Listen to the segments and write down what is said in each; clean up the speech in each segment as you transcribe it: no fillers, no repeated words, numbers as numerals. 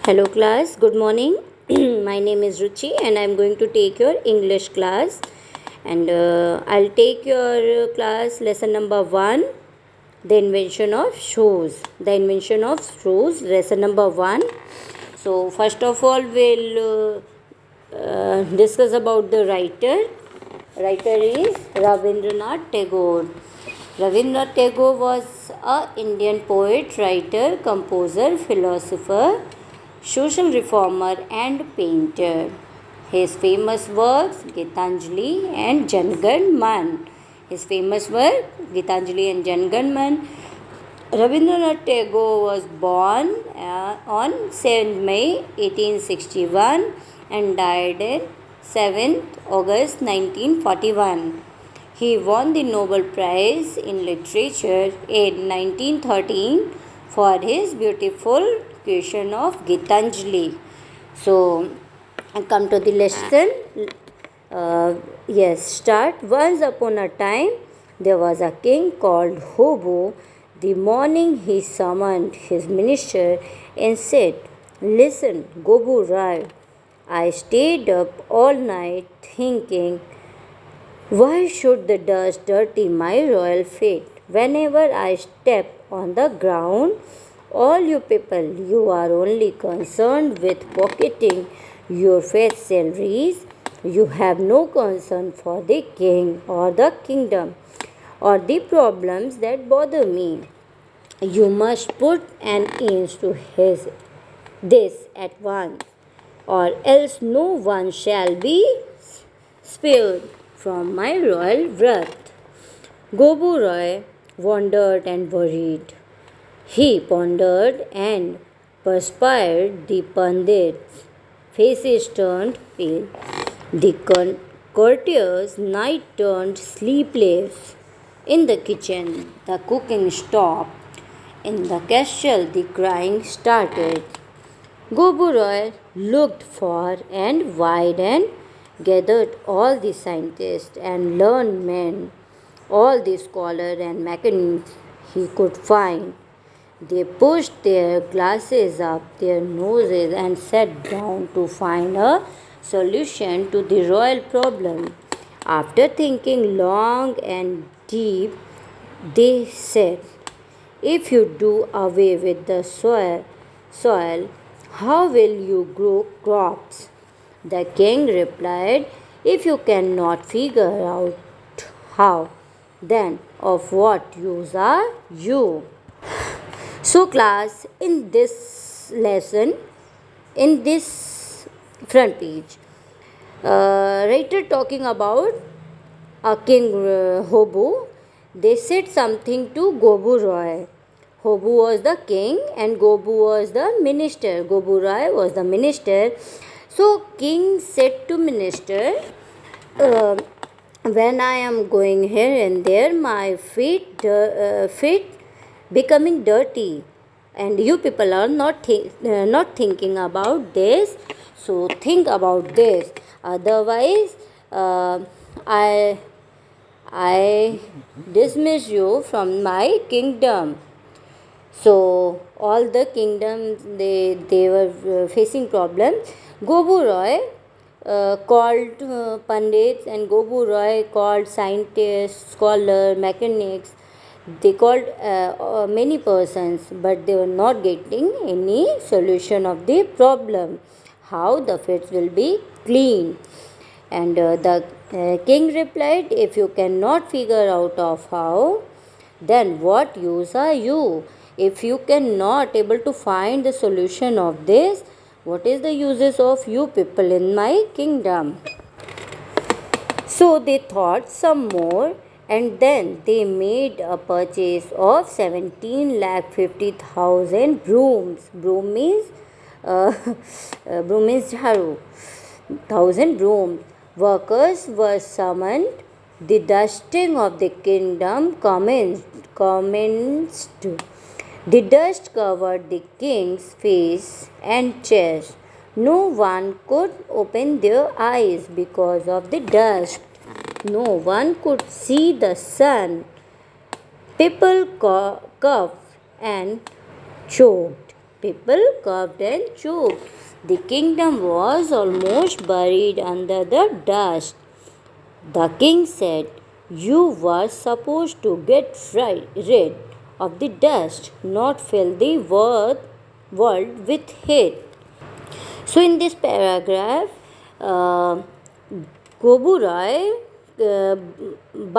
Hello class, good morning. My name is Ruchi and I am going to take your English class, and I'll take your class lesson number 1, the invention of shoes. The invention of shoes, lesson number 1. So first of all we'll discuss about the writer. Writer is Rabindranath Tagore. Rabindranath Tagore was a Indian poet, writer, composer, philosopher, social reformer and painter. His famous works Gitanjali and Jangan Man. His famous work Gitanjali and Jangan Man. Rabindranath Tagore was born on 7th May 1861 and died on 7th August 1941. He won the Nobel Prize in Literature in 1913 for his beautiful creation of Gitanjali. So, I come to the lesson. Start. Once upon a time, there was a king called Hobo. The morning he summoned his minister and said, "Listen, Gobu Rai, I stayed up all night thinking, why should the dust dirty my royal feet? Whenever I step on the ground, all you people, you are only concerned with pocketing your fat salaries. You have no concern for the king or the kingdom or the problems that bother me. You must put an end to this at once, or else no one shall be spared from my royal wrath." Gobu Roy wondered and worried. He pondered and perspired. The Pandit's faces turned pale. The courtiers' night turned sleepless. In the kitchen, the cooking stopped. In the castle, the crying started. Gobu Roy looked far and wide and gathered all the scientists and learned men, all the scholars and mechanics he could find. They pushed their glasses up their noses and sat down to find a solution to the royal problem. After thinking long and deep, they said, "If you do away with the soil, how will you grow crops?" The king replied, "If you cannot figure out how, then of what use are you?" So class, in this lesson, in this front page, writer talking about a king Hobu. They said something to Gobu Roy. Hobu was the king and Gobu was the minister. Gobu Roy was the minister. So king said to minister, "When I am going here and there, my feet becoming dirty, and you people are not thinking about this. So think about this. Otherwise, I dismiss you from my kingdom." So all the kingdoms they were facing problems. Gobu Roy called pundits, and Gobu Roy called scientists, scholars, mechanics. They called many persons, but they were not getting any solution of the problem. How the fields will be clean? And the king replied, "If you cannot figure out of how, then what use are you? If you cannot able to find the solution of this, what is the uses of you people in my kingdom?" So they thought some more, and then they made a purchase of 17,50,000 brooms. Broom means jharu. 1,000 brooms. Workers were summoned. The dusting of the kingdom commenced. The dust covered the king's face and chest. No one could open their eyes because of the dust. No one could see the sun. People coughed and choked. People coughed and choked. The kingdom was almost buried under the dust. The king said, "You were supposed to get rid of the dust, not fill the world with it." So, in this paragraph, uh, Goburai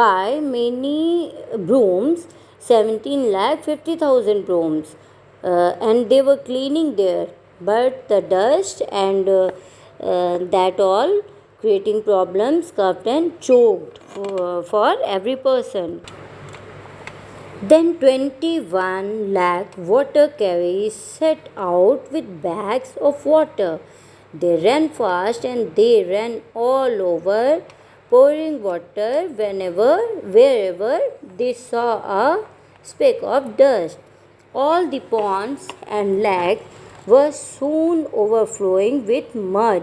buy many brooms, 17 lakh 50,000 brooms, and they were cleaning there. But the dust and that all creating problems, coughed and choked for every person. Then 21 lakh water carriers set out with bags of water. They ran fast and they ran all over, pouring water wherever they saw a speck of dust. All the ponds and lakes were soon overflowing with mud.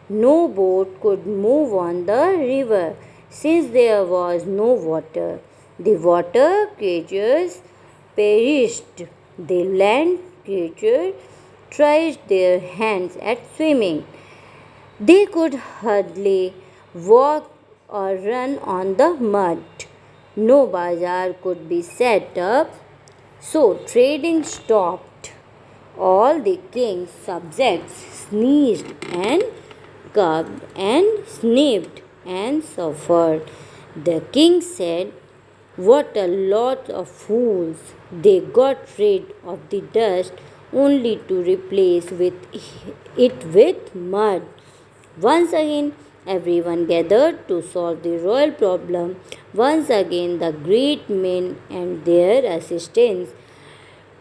No boat could move on the river since there was no water. The water creatures perished. The land creatures tried their hands at swimming. They could hardly walk or run on the mud. No bazaar could be set up, so trading stopped. All the king's subjects sneezed and coughed and sniffed and suffered. The king said, "What a lot of fools! They got rid of the dust only to replace it with mud." Once again, everyone gathered to solve the royal problem. Once again, the great men and their assistants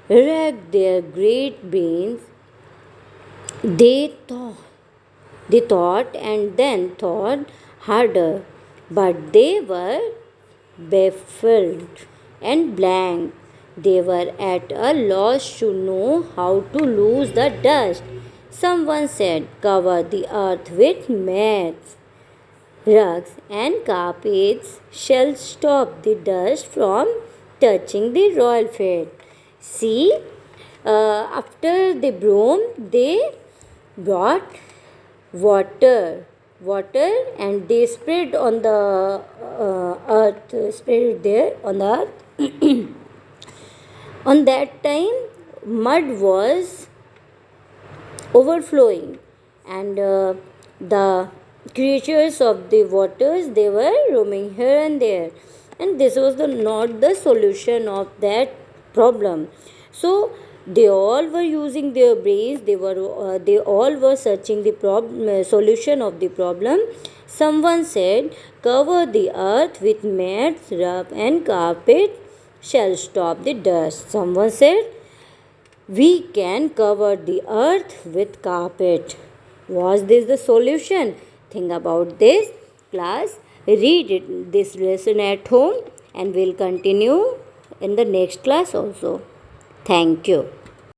racked their great brains. They thought and then thought harder, but they were baffled and blank. They were at a loss to know how to lose the dust. Someone said, "Cover the earth with mats. Rugs and carpets shall stop the dust from touching the royal feet." See, after the broom, they brought water and they spread on the earth, spread there on the earth. On that time, mud was overflowing, and the creatures of the waters, they were roaming here and there, and this was not the solution of that problem. So they all were using their brains. They all were searching the solution of the problem. Someone said, "Cover the earth with mats, rug and carpet shall stop the dust." Someone said, "We can cover the earth with carpet." Was this the solution? Think about this, class. Read this lesson at home, and we'll continue in the next class also. Thank you.